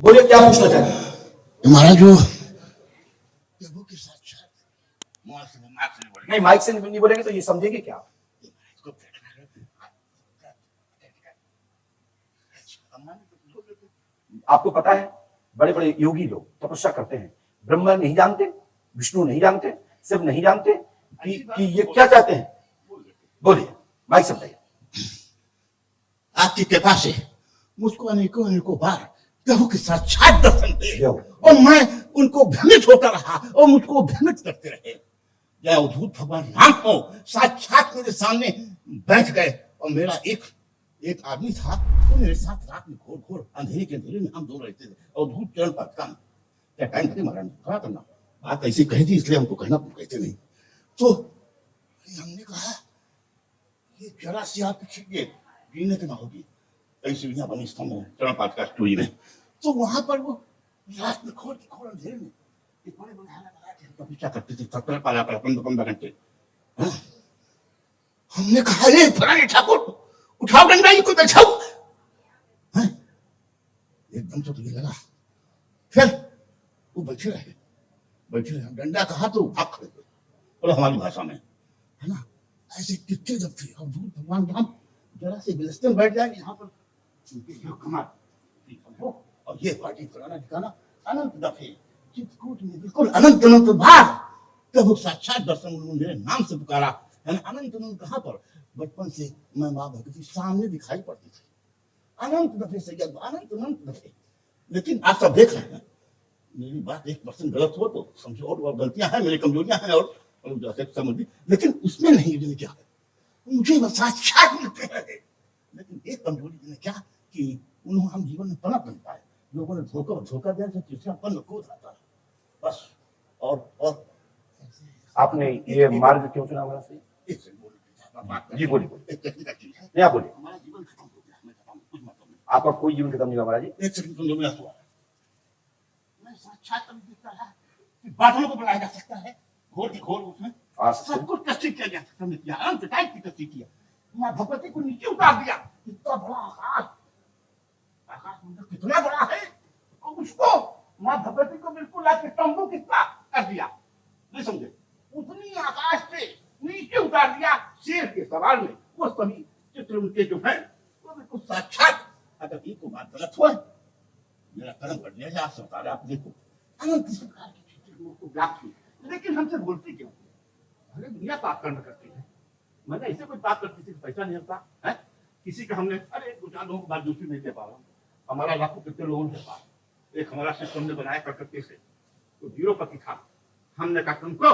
बोलिए क्या पूछना चाहते हैं? हमारा जो प्रभु के साक्षात नहीं, माइक से नहीं बोलेंगे तो ये समझेंगे क्या? आपको पता है बड़े बड़े योगी लोग तपस्या करते हैं, ब्रह्मा नहीं जानते, विष्णु नहीं जानते, सिर्फ नहीं जानते कि ये क्या चाहते हैं। बोलिए, माइक से बताइए। आपकी कृपा से मुझको अनेकों अनेकों बार प्रभु के साक्षात दर्शन दिए और मैं उनको भ्रमित होता रहा और मुझको भ्रमित करते रहे। जय अवधूत भगवान राम को साक्षात मेरे सामने बैठ गए और मेरा एक आदमी था, वो मेरे साथ रात में घोर घोर अंधेरे के अंधेरे में हम दो रहते थे। अवधूत चरण पर काम क्या टाइम थे महाराज, खड़ा करना बात ऐसी कही थी इसलिए हमको कहना कहते नहीं। तो हमने कहा ये जरा सी आप खींचिए, जीने के ना होगी, कई सीढ़ियां बनी स्तंभ में चरण पाठ का स्टोरी में। तो वहां पर वो रात में खोर अंधेरे में बड़े बड़े हालत लगाए थे, तपस्या करते थे, सत्र पाला कर 15 घंटे। हमने कहा ये फलाने ठाकुर उठाओ डंडा, इनको बैठाओ। एकदम से तुझे लगा, फिर वो बैठे रहे डंडा कहा तो भाग खड़े थे, और हमारी भाषा में है ना ऐसे कितने जब थे। अब भगवान राम जरा से बिलस्ते बैठ जाए यहाँ पर कमाल, और ये पार्टी फलाना ठिकाना अनंत दफे चित्रकूट में बिल्कुल अनंत अनंत बार प्रभु साक्षात दर्शन उन्होंने मेरे नाम से पुकारा है। अनंत अनंत कहाँ पर, बचपन से मैं माँ भगवती सामने दिखाई पड़ती थी, अनंत दफे से अनंत अनंत दफे। लेकिन आप सब देख रहे हैं, मेरी बात 1% गलत हो तो समझो, और गलतियां हैं, मेरी कमजोरियां हैं और समझ, लेकिन उसमें नहीं जिन्हें क्या मुझे साक्षात मिलते हैं। लेकिन एक कमजोरी जिन्हें क्या कि उन्होंने हम जीवन में पनप नहीं पाए, लोगों ने धोखा दिया तो तीसरापन में कूद आता है बस। और आपने ये मार्ग क्यों चुना हमारा सही? जी बोलिए, नहीं आप बोलिए। हमारा जीवन खत्म हो गया, मैं खत्म कुछ मतलब नहीं, आपका कोई जीवन खत्म नहीं हुआ महाराज जी। एक सेकंड जो मैं हुआ, मैं साक्षात दिखता है कि बादलों को बनाया जा सकता है, घोर की घोर उसमें सब कुछ कष्ट किया जा सकता है, अनंत टाइप की कष्ट किया। माँ भगवती को नीचे उतार दिया, इतना बड़ा आकाश मंडल कितना बड़ा है, और उसको माँ भगवती को बिल्कुल लाके तंबू कितना कर दिया, नहीं समझे, उतनी आकाश से नीचे उतार दिया शेर के सवाल में। वो सभी चित्र उनके जो है वो बिल्कुल साक्षात। अगर एक को बात गलत हुआ मेरा कर्म कर दिया आप सरकार, आप देखो अनंत प्रकार की चीजें को व्याप्त हुई, लेकिन हमसे बोलती क्यों? भले दुनिया पाप कर्म करती है, मैंने ऐसे कोई पाप करती थी पैसा नहीं होता है किसी का, हमने अरे 2-4 लोगों को बात दूसरी नहीं दे पा रहा, हमारा लाखों कितने लोगों के पास एक हमारा सिस्टम ने बनाया कलकत्ते से, तो 0पति था, हमने कहा तुमको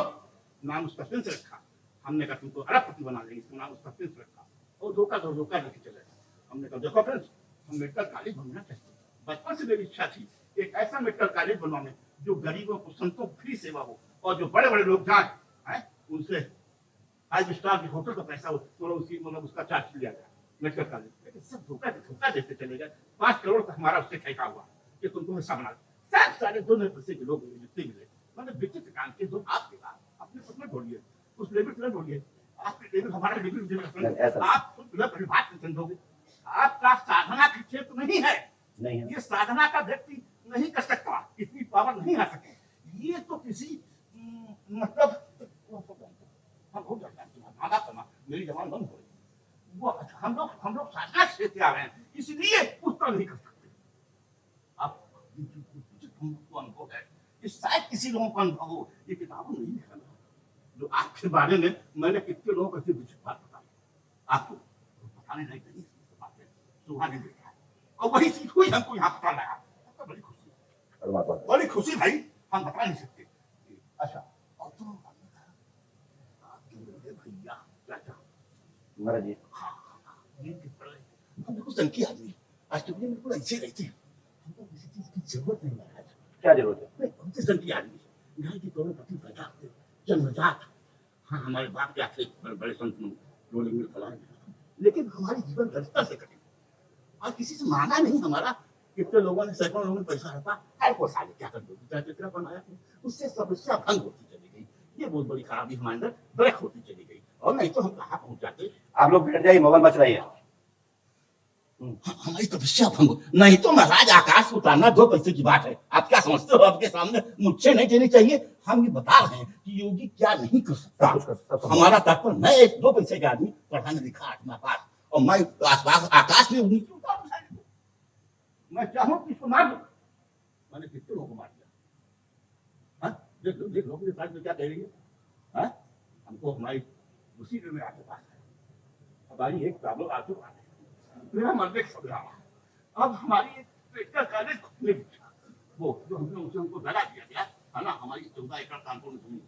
नाम उसका प्रिंस रखा, हमने कहा तुमको अरबपति बना देंगे, इसको नाम उसका प्रिंस रखा, और धोखा लेके चले गए। हमने कहा देखो प्रिंस, हम मेडिकल कॉलेज बनना चाहते हैं, बचपन से मेरी इच्छा थी एक ऐसा मेडिकल कॉलेज बनवाने जो गरीबों को संतों फ्री सेवा हो, और जो बड़े बड़े लोग जाए उनसे 5 स्टार के होटल का पैसा हो तो उसी मतलब उसका चार्ज लिया गया मेडिकल कॉलेज। लेकिन सब धोखा देते चले गए। 5 करोड़ का हमारा उससे ठेका हुआ कि तुमको हिस्सा बना सब सारे 2 पैसे के लोग जितने मिले, मतलब विचित्र काम के दो आपके बाद अपने पसंद ढूंढिए, उस लेवल पर ढूंढिए, आपके लेवल हमारा लेवल आप बात समझोगे। आपका साधना का क्षेत्र नहीं है, ये साधना का व्यक्ति नहीं कर सकता, इतनी पावर नहीं आ सकती। ये तो किसी मतलब हो जाता, मेरी जवान बंद हो रही, वो हम लोग साधना क्षेत्र आ रहे हैं, इसलिए उत्तर नहीं कर सकते। आप अनुभव है, शायद किसी लोगों का अनुभव हो, ये किताबों नहीं लिखा जो आपके बारे में मैंने कितने लोगों को ऐसी विचित्र बात बताई, आपको बताने नहीं कहीं बातें सुहा नहीं देता है, और वही चीज हुई हमको यहाँ पता लगा, तो बड़ी खुशी भाई, हम बता नहीं सकते। अच्छा और तो भैया चाचा महाराज जी, हम बिल्कुल संकी आदमी, आज तो बिल्कुल ऐसे रहते हैं, हमको किसी चीज की जरूरत नहीं है। क्या जरूरत है? हमसे संकी आदमी घर की दोनों पति पैदा होते जन्मजात, हाँ हमारे बाप क्या थे बड़े संत में फलाए, लेकिन हमारी जीवन व्यवस्था से कटे और किसी से मांगा नहीं। हमारा कितने लोगों ने, सैकड़ों लोगों ने पैसा रखा, हर को साले क्या कर दो चित्रा बनाया, उससे समस्या भंग होती चली गई, ये बहुत बड़ी खराबी हमारे अंदर ब्रेक होती चली गई, और नहीं तो हम कहाँ पहुंच जाते। आप लोग बैठ जाइए, मोबाइल मच रही है। हमारी तपस्या भंग हो। नहीं तो महाराज आकाश को उतारना 2 पैसे की बात है। आप क्या समझते हो? आपके सामने मुझसे नहीं देनी चाहिए। हम ये बता रहे हैं कि योगी क्या नहीं कर सकता। सब कुछ कर सकता। हमारा तात्पर्य, मैं एक 2 पैसे का आदमी, पढ़ाने लिखा 8वां पास, और मैं आकाश में नीचे उतार दूं सारे को। मैं चाहूं कि इसको मार दूं। मैंने कितने लोगों को मार दिया। हाँ, देख लो मेरे साथ में क्या कह रही है। हाँ, हमको हमारी उसी में आपके पास है। हमारी एक प्रॉब्लम आ चुका है। मेरा मन देख सब रहा। अब हमारी एक ट्रैक्टर कॉलेज खुलने की, वो जो हमने उसे हमको दगा दिया गया है ना, हमारी 14 एकड़ कानपुर में जमीन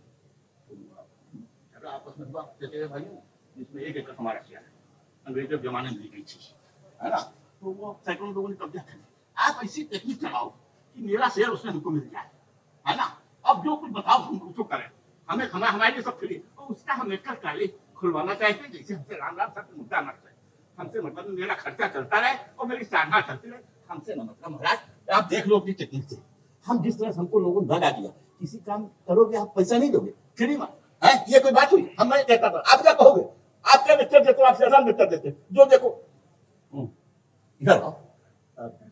झगड़ा आपस में हुआ चचेरे भाइयों, जिसमें 1 एकड़ हमारा शेयर है, अंग्रेजों के जमाने में दी गई थी, है ना। तो वो सैकड़ों लोगों ने कब्जा कर लिया। आप ऐसी टेक्निक चलाओ कि मेरा शेयर उसमें हमको मिल जाए, है ना। अब जो कुछ बताओ हम उसको करें। हमें हमारे लिए सब फ्री। तो उसका हम एक कॉलेज खुलवाना चाहते हैं, जैसे हमसे राम राम सब मुद्दा मत है। हमसे मतलब मेरा खर्चा चलता रहे और मेरी साधना चलती रहे। हमसे न मतलब महाराज, आप देख लो अपनी टेक्निक से। हम जिस तरह से हमको लोगों ने दगा दिया, किसी काम करोगे आप पैसा नहीं दोगे, फ्री में है। ये कोई बात हुई? हम नहीं कहता था। आप क्या कहोगे? आप क्या लेक्चर देते हो? आप आसान लेक्चर देते जो देखो। इधर आओ। ये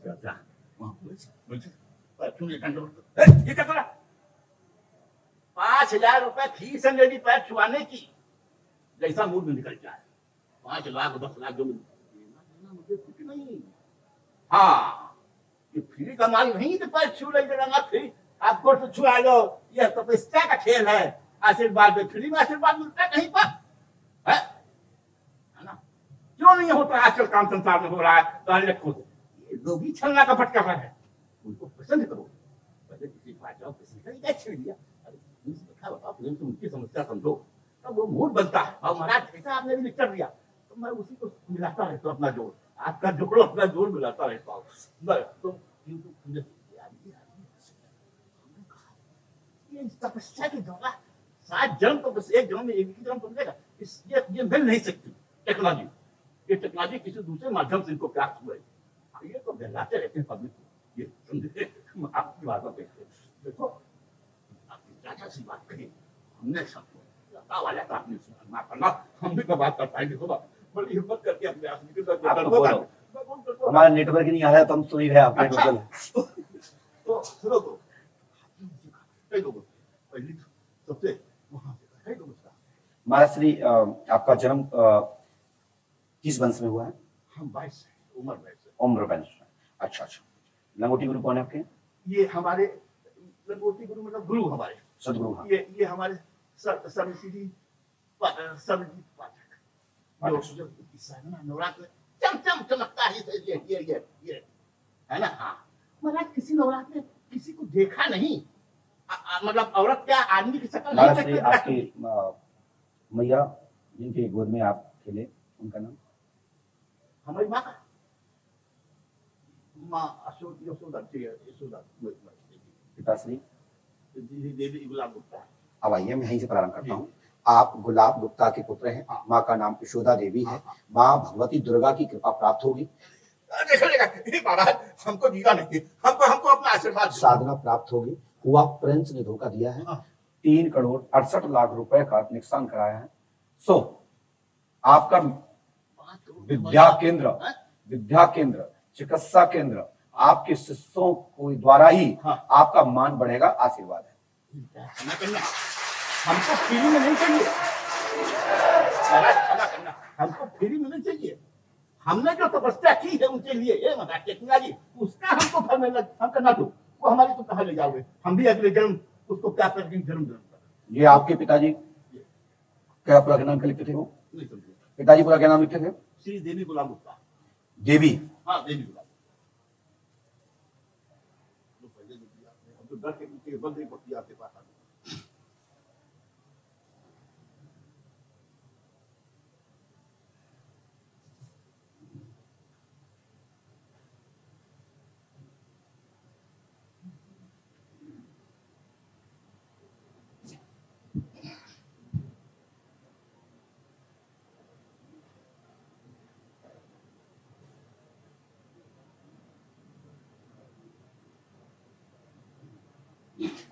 क्या करा? 5,000 रुपए फीस है मेरी पैर छुआने की। जैसा मूड में निकल जाए, 5 लाख 10 लाख जो मुझे कुछ नहीं। हाँ, ये फ्री का माल नहीं कि पैर छू ले जरा फ्री आपको तो छुआ लो। यह तपस्या का खेल है। आशीर्वाद में फ्री में आशीर्वाद मिलता है कहीं पर, है ना। क्यों नहीं होता आजकल काम संसार में हो रहा है? ये लोग ही छलना का फटका है। उनको पसंद करो। पहले किसी बात जाओ, किसी का क्या छेड़ दिया। बताओ उनकी समस्या समझो, तब वो मूड बनता है। और महाराज जैसा आपने भी लेक्चर दिया, तो मैं उसी को मिलाता रहता हूँ अपना जोड़। आपका जोड़ अपना जोड़ मिलाता रहता हूँ। तपस्या के द्वारा 7 जन्म तो बस एक जन्म में एक ही जन्म तो मिलेगा। ये मिल नहीं सकती टेक्नोलॉजी। ये टेक्नोलॉजी किसी दूसरे माध्यम से इनको प्राप्त हुआ है। ये तो बहलाते रहते हैं पब्लिक को। ये समझे आपकी बात पे देखो, आपकी चाचा से बात कही हमने सबको वाला का आपने सुना करना, हम भी बात कर पाएंगे। बड़ी हिम्मत करके अपने हमारा नेटवर्क नहीं आ रहा है तो हम सुन ही रहे आपके तो सुनो तो कई लोगों पहली सबसे वहां से कई लोगों का। महाराज श्री आपका जन्म किस वंश में हुआ है? हम 22 उम्र 22। उम्र 22। अच्छा अच्छा। लंगोटी गुरु कौन है आपके? ये हमारे लंगोटी गुरु मतलब गुरु हमारे सदगुरु। हाँ। ये हमारे सरसीधी सरजीत पाठक जो नवरात्र चमचम चमकता है। ये है ना। हाँ महाराज, किसी नवरात्र में किसी को देखा नहीं। मतलब औरत क्या आदमी की शक्ल नहीं देखते। आपकी मैया जिनके गोद में आप खेले, उनका नाम? हमारी माँ का माँ यशोदा। पिताश्री देवी गुलाब गुप्ता। अब आइए मैं यहीं से प्रारंभ करता हूँ। आप गुलाब गुप्ता के पुत्र हैं। माँ का नाम यशोदा देवी है। माँ भगवती दुर्गा की कृपा प्राप्त होगी। महाराज हमको जीना नहीं, हमको अपना आशीर्वाद साधना प्राप्त होगी। हुआ प्रिंस ने धोखा दिया है। 3 करोड़ 68 लाख रुपए का नुकसान कराया है। सो आपका विद्या केंद्र चिकित्सा केंद्र आपके शिष्यों को द्वारा ही आपका मान बढ़ेगा। आशीर्वाद है। हमको फ्री में नहीं चाहिए। हमको फ्री में नहीं चाहिए। हमने जो तपस्या की है उनके लिए टेक्नोलॉजी, उसका हमको फल मिलना, हम करना दो। वो हमारी तो कहाँ ले जाओगे? हम भी अगले जन्म उसको क्या करके जन्म देंगे। ये आपके पिताजी क्या पूरा नाम क्या लिखते थे? वो नहीं समझे। पिताजी पूरा क्या नाम लिखते थे? श्री देवी गुलाब गुप्ता। देवी? हाँ देवी गुलाब। हम तो डर के बंद नहीं पड़ती आपके पास।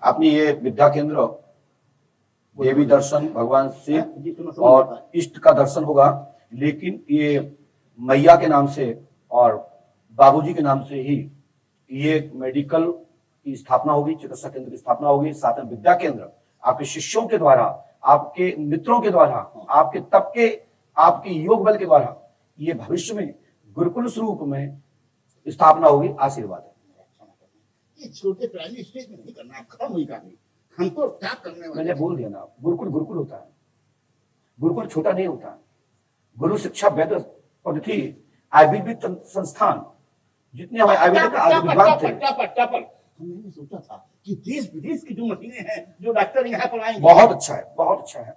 आपने ये विद्या केंद्र, देवी दर्शन, भगवान शिव और इष्ट का दर्शन होगा, लेकिन ये मैया के नाम से और बाबूजी के नाम से ही ये मेडिकल की स्थापना होगी, चिकित्सा केंद्र की स्थापना होगी, साथ में विद्या केंद्र आपके शिष्यों के द्वारा, आपके मित्रों के द्वारा, आपके तबके, आपके योग बल के द्वारा ये भविष्य में गुरुकुल स्वरूप में स्थापना होगी। आशीर्वाद है। ये छोटे प्राइमरी स्टेज में नहीं करना, खत्म हुई कहानी। हम तो क्या करने वाले? मैंने बोल दिया ना, गुरुकुल गुरुकुल होता है, गुरुकुल छोटा नहीं होता। गुरु शिक्षा वेद पद्धति आयुर्वेदिक संस्थान, जितने हमारे आयुर्वेदिक आदि विद्वान थे, हमने सोचा था कि देश विदेश की जो मशीनें हैं, जो डॉक्टर यहाँ पर आएंगे, बहुत अच्छा है, बहुत अच्छा है।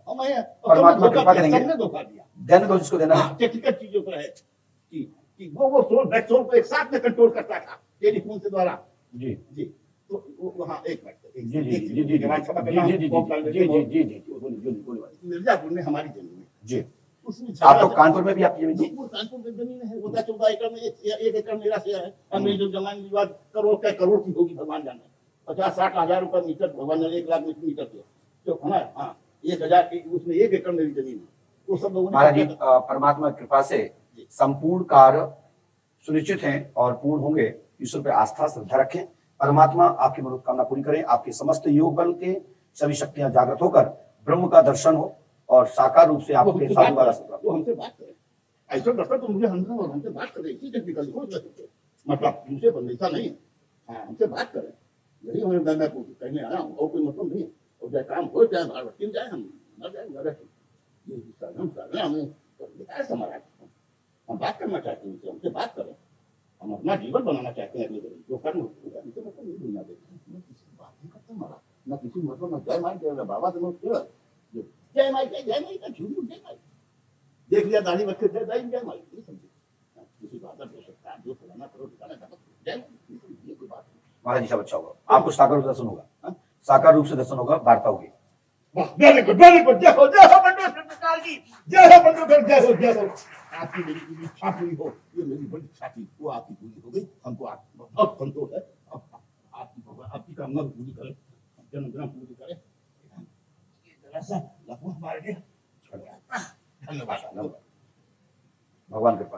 परमात्मा कृपा करेंगे। सबने धोखा दिया, देने दो जिसको देना है। टेक्निकल चीजों पर है कि वो सोल ब्लड सोल को एक साथ में कंट्रोल करता था टेलीफोन के द्वारा। जी जी, तो वहाँ एक मिनट, जी जी जी जी मिर्जापुर में हमारी जमीन है जी। उसमें आप तो कानपुर में भी आपकी जमीन जी, थी? वो कानपुर में जमीन है, 14 एकड़ में एक एकड़ मेरा शेयर है। और मेरी जो जमीन विवाद करोड़ की होगी, भगवान जाने। 50-60 हजार रुपए मीटर, भगवान ने 1 लाख मीटर के तो हमारा, हाँ 1000 की उसमें 1 एकड़ मेरी जमीन है। वो सब लोगों महाराज जी परमात्मा की कृपा से संपूर्ण कार्य सुनिश्चित हैं और पूर्ण होंगे। ईश्वर पे आस्था श्रद्धा रखें, परमात्मा आपकी मनोकामना पूरी करें, आपके समस्त योग बल के सभी शक्तियां जागृत होकर ब्रह्म का दर्शन हो और साकार रूप से आपके साधु वाला वो हमसे बात करें। ऐसा दर्शन तो मुझे हमसे बात करें, इसी टेक्निकल मतलब दूसरे बंदे ऐसा नहीं है। हाँ, हमसे बात करें, यही हमें मैं कहने आया हूँ, और कोई मतलब नहीं। और चाहे काम हो चाहे भारत जाए, हम मर जाए, ये हमें समाज हम बात करना चाहते हैं, हमसे बात करें। हम अपना जीवन बनाना चाहते हैं, जो कर्म होगा इनसे मतलब नहीं दुनिया देखते, मैं किसी बात नहीं करता हमारा, न किसी मतलब न जय माई जय बाबा से जय माई का झूठ जय माई देख लिया, दाढ़ी रखे जय माई, ये समझे किसी बात हो सकता है, जो फलाना करो ठिकाना जय माई, ये कोई बात नहीं। महाराज जी सब अच्छा होगा, आपको साकार रूप दर्शन होगा, साकार रूप से दर्शन होगा, वार्ता होगी। वेरी गुड, जय हो बंडो सरकार की, जय हो बंडो, जय हो। आपकी मेरी इच्छा पूरी हो, ये मेरी बड़ी इच्छा थी, वो आपकी पूरी हो गई। हमको बहुत संतोष है। आपकी कामना पूरी करे, जन्म पूरी करे। ये जरा सा लफड़ा मार दिया, धन्यवाद। भगवान कृपा।